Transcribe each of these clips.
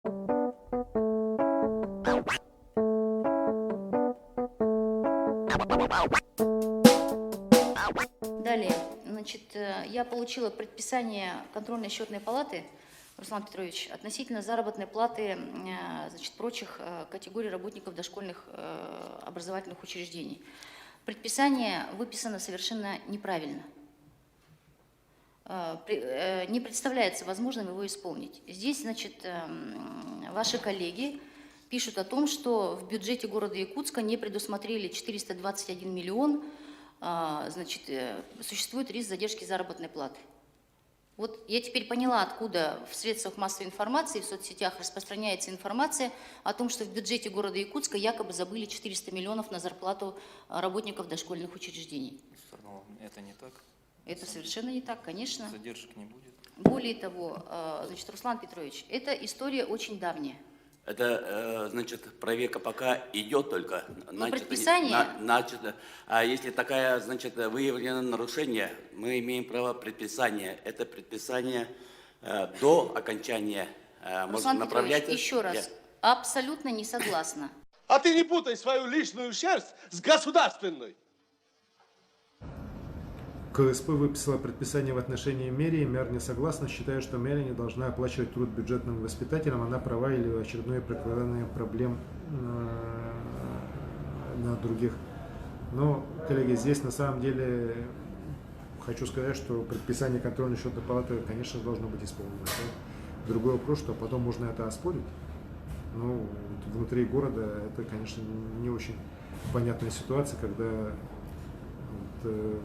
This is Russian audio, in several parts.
Далее, значит, я получила предписание контрольно-счетной палаты, Руслан Петрович, относительно заработной платы, значит, прочих категорий работников дошкольных образовательных учреждений. Предписание выписано совершенно неправильно. Не представляется возможным его исполнить. Здесь, значит, ваши коллеги пишут о том, что в бюджете города Якутска не предусмотрели 421 миллион, значит, существует риск задержки заработной платы. Вот я теперь поняла, откуда в средствах массовой информации, в соцсетях распространяется информация о том, что в бюджете города Якутска якобы забыли 400 миллионов на зарплату работников дошкольных учреждений. Но это не так. Это совершенно не так, конечно. Задержек не будет. Более того, значит, Руслан Петрович, эта история очень давняя. Это, значит, проверка пока идет только. Предписание? А если такая, значит, выявлено нарушение, мы имеем право предписания. Это предписание до окончания Руслан направлять. Петрович, еще раз, абсолютно не согласна. А ты не путай свою личную шерсть с государственной. КСП выписала предписание в отношении Мерии. Мер не согласна, считая, что Мерия не должна оплачивать труд бюджетным воспитателям. Она права или очередное прикладывание проблем на других. Но, коллеги, здесь на самом деле хочу сказать, что предписание контрольной счетной палаты, конечно, должно быть исполнено. Другой вопрос, что потом можно это оспорить. Но внутри города это, конечно, не очень понятная ситуация, когда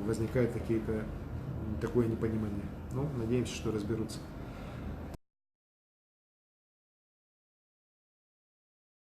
возникает такое непонимание. Ну, надеемся, что разберутся.